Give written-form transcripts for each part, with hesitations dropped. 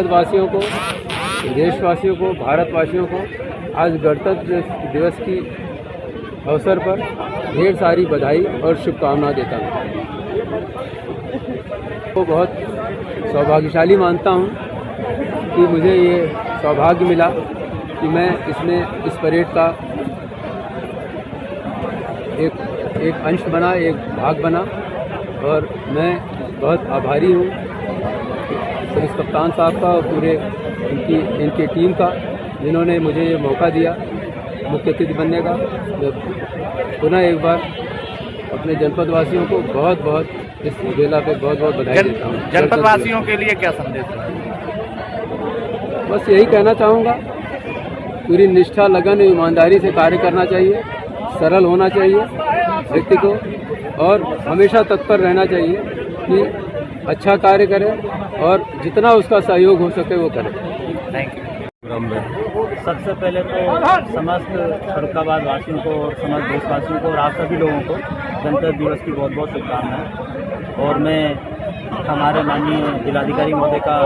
जनपद वासियों को, देशवासियों को, भारतवासियों को आज गणतंत्र दिवस की अवसर पर ढेर सारी बधाई और शुभकामनाएं देता हूँ। तो बहुत सौभाग्यशाली मानता हूँ कि मुझे ये सौभाग्य मिला कि मैं इसमें इस परेड का एक अंश बना, एक भाग बना, और मैं बहुत आभारी हूँ पुलिस कप्तान साहब का और पूरे इनकी टीम का, जिन्होंने मुझे ये मौका दिया मुख्य अतिथि बनने का। मैं पुनः एक बार अपने जनपद वासियों को बहुत बहुत इस बेला पे बहुत बहुत बधाई देता हूँ। जनपद वासियों के लिए क्या संदेश है? बस यही कहना चाहूँगा, पूरी निष्ठा, लगन, ईमानदारी से कार्य करना चाहिए, सरल होना चाहिए व्यक्ति को, और हमेशा तत्पर रहना चाहिए कि अच्छा कार्य करे और जितना उसका सहयोग हो सके वो करे। Thank you. सबसे पहले तो समस्त फर्रुखाबाद वासियों को और समस्त देशवासियों को और आप सभी लोगों को गणतंत्र दिवस की बहुत बहुत शुभकामनाएं। और मैं हमारे माननीय जिलाधिकारी महोदय का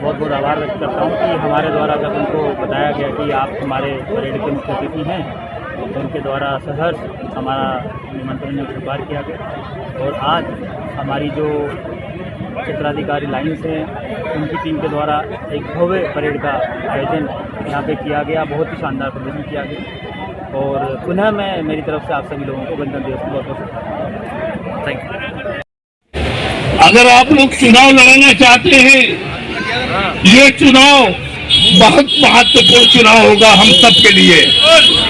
बहुत बहुत आभार व्यक्त करता हूं कि हमारे द्वारा जब उनको बताया गया कि आप हमारे परेड के मुख्य अतिथि हैं, तो उनके द्वारा सहर्ष हमारा निमंत्रण स्वीकार किया गया। और आज हमारी जो क्षेत्राधिकारी लाइन से उनकी टीम के द्वारा एक भव्य परेड का आयोजन यहाँ पे किया गया, बहुत ही शानदार प्रदर्शन किया गया। और पुनः मैं मेरी तरफ से आप सभी लोगों को गणतंत्र दिवस की बहुत बहुत शुभकामनाएं। Thank you. अगर आप लोग चुनाव लड़ना चाहते हैं, ये चुनाव बहुत महत्वपूर्ण चुनाव होगा हम सब के लिए,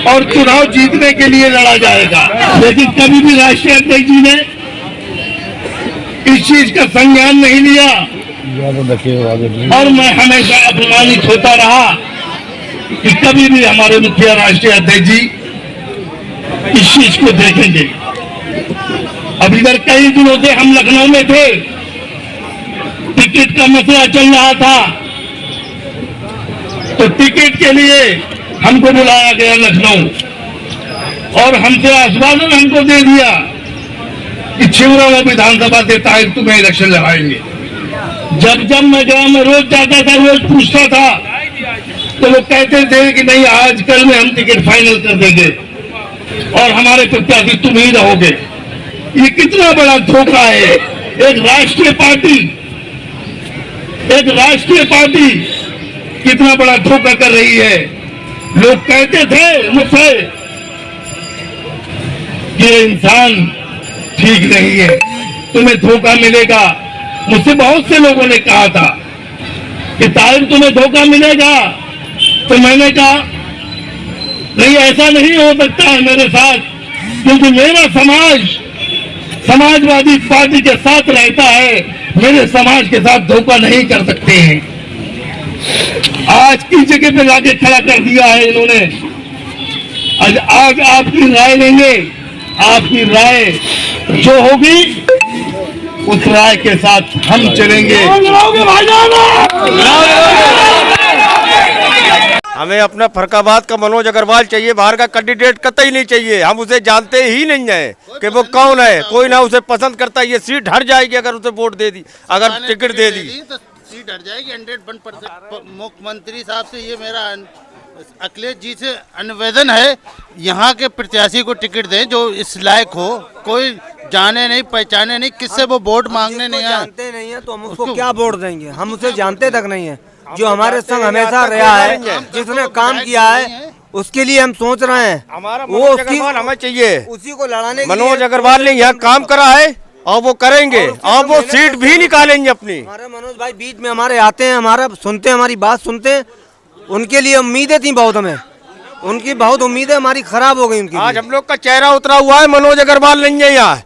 और चुनाव जीतने के लिए लड़ा जाएगा। लेकिन कभी भी राष्ट्रीय अध्यक्ष जी ने इस चीज का संज्ञान नहीं लिया, और मैं हमेशा अपमानित होता रहा कि कभी भी हमारे मुखिया राष्ट्रीय अध्यक्ष जी इस चीज को देखेंगे। अब इधर कई दिनों से हम लखनऊ में थे, टिकट का मसला चल रहा था, तो टिकट के लिए हमको बुलाया गया लखनऊ, और हमसे आश्वासन हमको दे दिया कि छिबरामऊ विधानसभा से तारीख तुम्हें इलेक्शन लड़ाएंगे। जब मैं गया, मैं रोज जाता था, रोज पूछता था, तो वो कहते थे कि नहीं, आज कल में हम टिकट फाइनल कर देंगे और हमारे प्रत्याशी तुम ही रहोगे। ये कितना बड़ा धोखा है। एक राष्ट्रीय पार्टी कितना बड़ा धोखा कर रही है। लोग कहते थे मुझसे कि ये इंसान ठीक नहीं है, तुम्हें धोखा मिलेगा। मुझसे बहुत से लोगों ने कहा था कि ताहिर तुम्हें धोखा मिलेगा, तो मैंने कहा नहीं, ऐसा नहीं हो सकता है मेरे साथ, क्योंकि मेरा समाजवादी पार्टी के साथ रहता है, मेरे समाज के साथ धोखा नहीं कर सकते हैं। आज की जगह पे लाके खड़ा कर दिया है इन्होंने। आज आपकी राय लेंगे, आपकी राय जो होगी उस राय के साथ हम चलेंगे। हमें अपना फर्रुखाबाद का मनोज अग्रवाल चाहिए, बाहर का कैंडिडेट कतई नहीं चाहिए। हम उसे जानते ही नहीं है कि वो कौन है, कोई ना उसे पसंद करता। ये सीट हट जाएगी अगर उसे वोट दे दी, अगर टिकट दे दी तो सीट हट जाएगी 100%। मुख्यमंत्री साहब से ये मेरा अखिलेश जी से निवेदन है, यहाँ के प्रत्याशी को टिकट दें जो इस लायक हो। कोई जाने नहीं, पहचाने नहीं, किससे वो वोट मांगने नहीं आए। जानते नहीं है तो हम उसको क्या वोट देंगे? हम उसे जानते तक नहीं है। जो हमारे संग हमेशा रहा है, जिसने काम किया है, उसके लिए हम सोच रहे हैं। हमारा मनोज अग्रवाल हमें चाहिए, उसी को लड़ाने। मनोज अग्रवाल ने यहाँ काम करा है और वो करेंगे, और वो सीट भी निकालेंगे अपनी। हमारे मनोज भाई बीच में हमारे आते हैं, हमारा सुनते हैं, हमारी बात सुनते हैं। उनके लिए उम्मीदें थी बहुत, हमें उनकी बहुत उम्मीदें हमारी खराब हो गई उनकी। आज हम लोग का चेहरा उतरा हुआ है, मनोज अग्रवाल नहीं है यहाँ।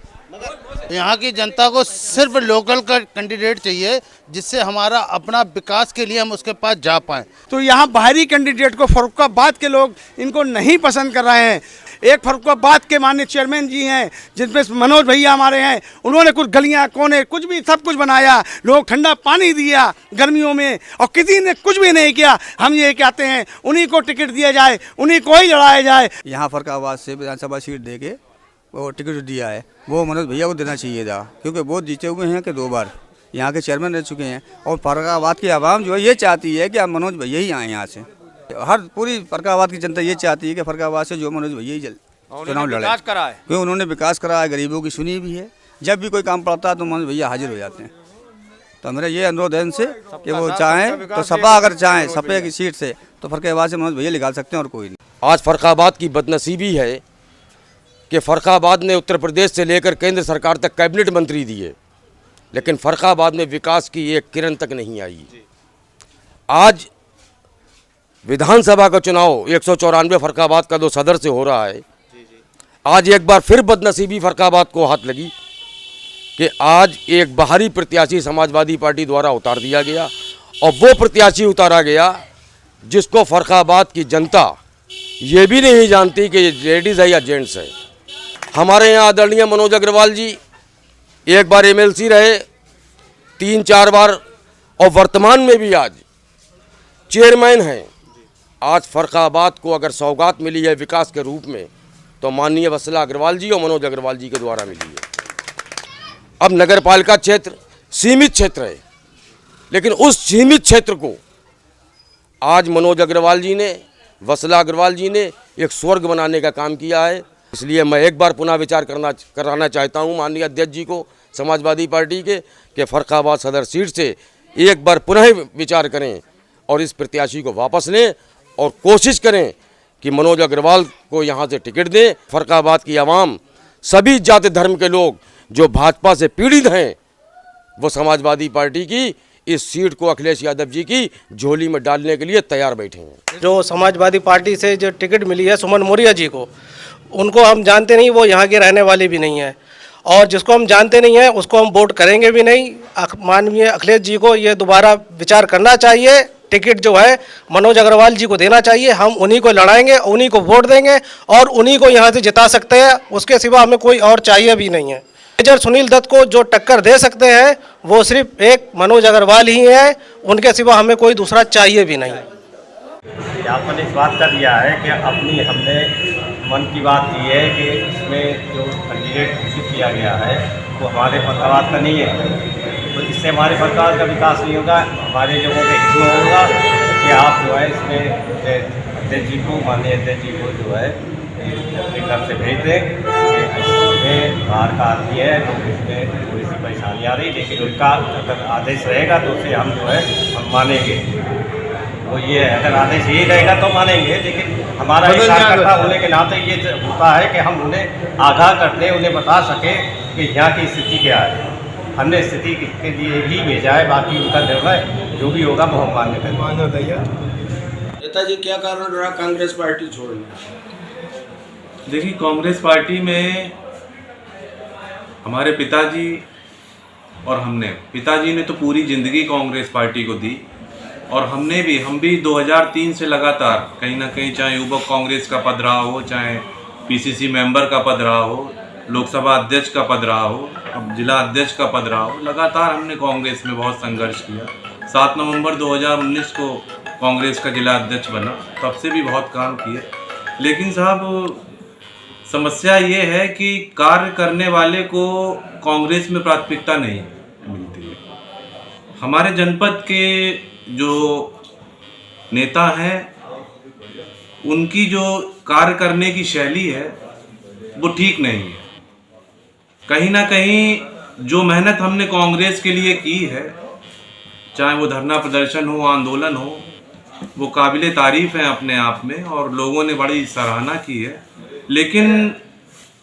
यहाँ की जनता को सिर्फ लोकल का कैंडिडेट चाहिए, जिससे हमारा अपना विकास के लिए हम उसके पास जा पाएं। तो यहाँ बाहरी कैंडिडेट को फर्रुखाबाद के लोग इनको नहीं पसंद कर रहे हैं। एक फर्रुखाबाद के माननीय चेयरमैन जी हैं, जिनमें मनोज भैया हमारे हैं, उन्होंने कुछ गलियाँ कोने कुछ भी सब कुछ बनाया, लोग ठंडा पानी दिया गर्मियों में, और किसी ने कुछ भी नहीं किया। हम ये कहते हैं उन्हीं को टिकट दिया जाए, उन्हीं को ही लड़ाया जाए। यहाँ फर्रुखाबाद से विधानसभा सीट दे के वो टिकट दिया है, वो मनोज भैया को देना चाहिए था, क्योंकि वो जीते हुए हैं कि 2 बार यहाँ के चेयरमैन रह चुके हैं। और फर्रुखाबाद की आवाम जो है ये चाहती है कि अब मनोज भैया ही आए यहाँ से। हर पूरी फर्रुखाबाद की जनता ये चाहती है कि फर्रुखाबाद से जो मनोज भैया ही चुनाव लड़े, क्योंकि उन्होंने विकास करा है, गरीबों की सुनी भी है। जब भी कोई काम पड़ता है तो मनोज भैया हाजिर हो जाते हैं। तो मेरा ये अनुरोध है इनसे कि वो चाहें तो सपा, अगर चाहें सपे की सीट से तो फर्रुखाबाद से मनोज भैया निकाल सकते हैं और कोई नहीं। आज फर्रुखाबाद की बदनसीबी है कि फर्रुखाबाद ने उत्तर प्रदेश से लेकर केंद्र सरकार तक कैबिनेट मंत्री दिए, लेकिन फर्रुखाबाद में विकास की एक किरण तक नहीं आई। आज विधानसभा का चुनाव 194 फर्रुखाबाद का 2 सदर से हो रहा है। आज एक बार फिर बदनसीबी फर्रुखाबाद को हाथ लगी कि आज एक बाहरी प्रत्याशी समाजवादी पार्टी द्वारा उतार दिया गया, और वो प्रत्याशी उतारा गया जिसको फर्रुखाबाद की जनता ये भी नहीं जानती कि ये लेडीज़ है या जेंट्स है। हमारे यहाँ आदरणीय मनोज अग्रवाल जी एक बार एमएलसी रहे, 3-4 बार, और वर्तमान में भी आज चेयरमैन हैं। आज फर्रुखाबाद को अगर सौगात मिली है विकास के रूप में तो माननीय वत्सला अग्रवाल जी और मनोज अग्रवाल जी के द्वारा मिली है। अब नगर पालिका क्षेत्र सीमित क्षेत्र है, लेकिन उस सीमित क्षेत्र को आज मनोज अग्रवाल जी ने, वत्सला अग्रवाल जी ने एक स्वर्ग बनाने का काम किया है। इसलिए मैं एक बार पुनः विचार कराना चाहता हूं माननीय अध्यक्ष जी को समाजवादी पार्टी के कि फर्रुखाबाद सदर सीट से एक बार पुनः विचार करें और इस प्रत्याशी को वापस लें और कोशिश करें कि मनोज अग्रवाल को यहाँ से टिकट दें। फर्रुखाबाद की आवाम, सभी जाति धर्म के लोग जो भाजपा से पीड़ित हैं, वो समाजवादी पार्टी की इस सीट को अखिलेश यादव जी की झोली में डालने के लिए तैयार बैठे हैं। जो समाजवादी पार्टी से जो टिकट मिली है सुमन मौर्य जी को, उनको हम जानते नहीं, वो यहाँ के रहने वाले भी नहीं हैं, और जिसको हम जानते नहीं हैं उसको हम वोट करेंगे भी नहीं। माननीय अखिलेश जी को ये दोबारा विचार करना चाहिए, टिकट जो है मनोज अग्रवाल जी को देना चाहिए। हम उन्हीं को लड़ाएंगे, उन्हीं को वोट देंगे और उन्हीं को यहाँ से जिता सकते हैं, उसके सिवा हमें कोई और चाहिए भी नहीं है। मेजर सुनील दत्त को जो टक्कर दे सकते हैं वो सिर्फ एक मनोज अग्रवाल ही है, उनके सिवा हमें कोई दूसरा चाहिए भी नहीं। ज्ञापन इस बात का दिया है कि अपनी हमने मन की बात की है कि इसमें जो कैंडिडेट घोषित किया गया है वो हमारे फर्रुखाबाद का नहीं है, तो इससे हमारे फर्रुखाबाद का विकास नहीं होगा। हमारे लोगों के हित में होगा कि आप जो है इसमें अध्यक्ष जी को, माननीय अध्यक्ष जी को जो है अपने घर से भेज दें। इसमें बाहर का आदमी है तो इसमें थोड़ी सी परेशानी आ रही, लेकिन उनका अगर आदेश रहेगा तो उसे हम जो है हम मानेंगे। वो ये है, अगर आदेश यही रहेगा तो मानेंगे, लेकिन हमारा एक कार्यकर्ता होने के नाते ये होता है कि हम उन्हें आगाह कर दें, उन्हें बता सकें कि यहाँ की स्थिति क्या है। हमने स्थिति के लिए ही भेजा है, बाकी उनका निर्णय जो भी होगा वो हम मान्य करेंगे। नेताजी क्या कारण रहा कांग्रेस पार्टी छोड़ने? देखिए, कांग्रेस पार्टी में हमारे पिताजी और पिताजी ने तो पूरी ज़िंदगी कांग्रेस पार्टी को दी, और हम भी 2003 से लगातार कहीं ना कहीं, चाहे युवक कांग्रेस का पद रहा हो, चाहे पीसीसी मेंबर का पद रहा हो, लोकसभा अध्यक्ष का पद रहा हो, अब जिला अध्यक्ष का पद रहा हो, लगातार हमने कांग्रेस में बहुत संघर्ष किया। 7 नवंबर 2019 को कांग्रेस का जिला अध्यक्ष बना, तब से भी बहुत काम किए। लेकिन साहब, समस्या ये है कि कार्य करने वाले को कांग्रेस में प्राथमिकता नहीं मिलती है। हमारे जनपद के जो नेता हैं उनकी जो कार्य करने की शैली है वो ठीक नहीं है। कहीं ना कहीं जो मेहनत हमने कांग्रेस के लिए की है, चाहे वो धरना प्रदर्शन हो, आंदोलन हो, वो काबिले तारीफ है अपने आप में, और लोगों ने बड़ी सराहना की है। लेकिन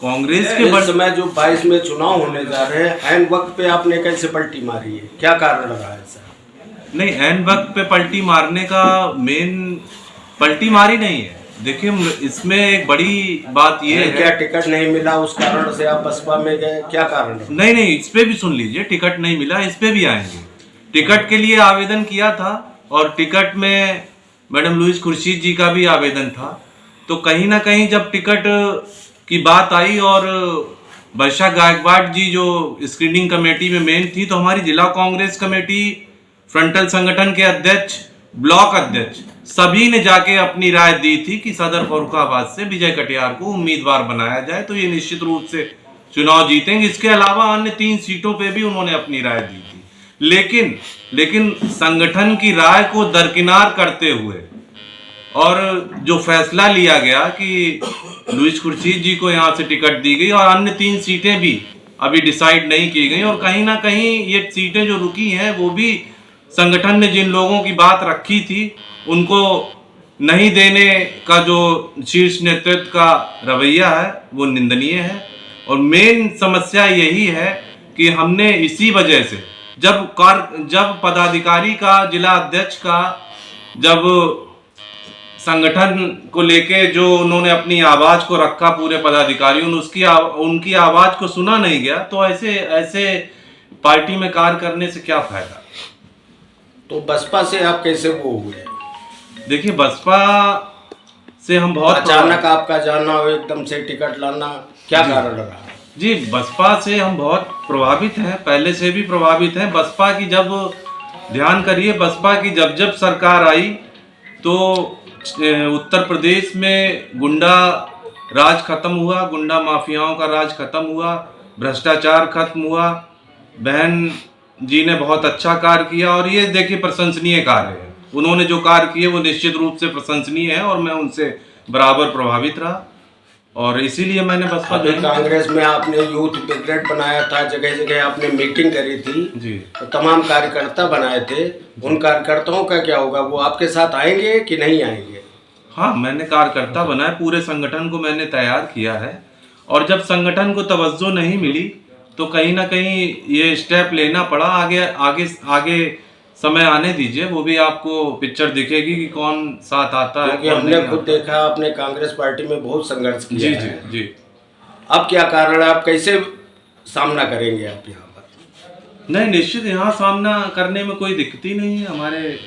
कांग्रेस के इस समय जो 22 में चुनाव होने जा रहे हैं, ऐन वक्त पे आपने कैसे पलटी मारी है, क्या कारण रहा है सर? नहीं, ऐन वक्त पे पलटी मारने का मेन पलटी मारी नहीं है। देखिए, इसमें एक बड़ी बात ये है, क्या टिकट नहीं मिला उस कारण से आप बसपा में गए, क्या कारण है? नहीं, इस पे भी सुन लीजिए, टिकट नहीं मिला, इस पे भी आएंगे। टिकट के लिए आवेदन किया था और टिकट में मैडम लुईस खुर्शीद जी का भी आवेदन था, तो कहीं ना कहीं जब टिकट की बात आई और वर्षा गायकवाड़ जी जो स्क्रीनिंग कमेटी में मेन थी, तो हमारी जिला कांग्रेस कमेटी, फ्रंटल संगठन के अध्यक्ष, ब्लॉक अध्यक्ष, सभी ने जाके अपनी राय दी थी कि सदर फर्रुखाबाद से विजय कटियार को उम्मीदवार बनाया जाए, तो ये निश्चित रूप से चुनाव जीतेंगे। इसके अलावा अन्य 3 सीटों पे भी उन्होंने अपनी राय दी थी। लेकिन संगठन की राय को दरकिनार करते हुए और जो फैसला लिया गया कि लुईस खुर्शीद जी को यहाँ से टिकट दी गई और अन्य 3 सीटें भी अभी डिसाइड नहीं की गई, और कहीं ना कहीं ये सीटें जो रुकी हैं वो भी संगठन ने जिन लोगों की बात रखी थी उनको नहीं देने का जो शीर्ष नेतृत्व का रवैया है वो निंदनीय है। और मेन समस्या यही है कि हमने इसी वजह से जब पदाधिकारी का, जिला अध्यक्ष का, जब संगठन को लेके जो उन्होंने अपनी आवाज को रखा पूरे पदाधिकारियों ने, उनकी आवाज को सुना नहीं गया, तो ऐसे पार्टी में कार्य करने से क्या फायदा। तो बसपा से आप कैसे वो हुए? देखिए, बसपा से हम बहुत अचानक आपका जाना और एकदम से टिकट लाना, क्या कारण रहा? जी, बसपा से हम बहुत प्रभावित हैं, पहले से भी प्रभावित हैं। बसपा की जब ध्यान करिए, बसपा की जब सरकार आई तो उत्तर प्रदेश में गुंडा राज खत्म हुआ, गुंडा माफियाओं का राज खत्म हुआ, भ्रष्टाचार खत्म हुआ। बहन जी ने बहुत अच्छा कार्य किया और ये देखिए प्रशंसनीय कार्य है। उन्होंने जो कार्य किए वो निश्चित रूप से प्रशंसनीय है और मैं उनसे बराबर प्रभावित रहा और इसीलिए मैंने बसपा। कांग्रेस में आपने यूथ ब्रिगेड बनाया था, जगह जगह आपने मीटिंग करी थी जी, तो तमाम कार्यकर्ता बनाए थे। उन कार्यकर्ताओं का क्या होगा? वो आपके साथ आएंगे कि नहीं आएंगे? हाँ, मैंने कार्यकर्ता बनाए, पूरे संगठन को मैंने तैयार किया है और जब संगठन को तवज्जो नहीं मिली तो कहीं ना कहीं ये स्टेप लेना पड़ा। आगे समय आने दीजिए, वो भी आपको पिक्चर दिखेगी कि कौन साथ आता है। हमने खुद देखा, आपने कांग्रेस पार्टी में बहुत संघर्ष किया जी है। जी। अब क्या कारण है? आप कैसे सामना करेंगे आप यहाँ पर? नहीं, निश्चित यहाँ सामना करने में कोई दिक्कत ही नहीं है हमारे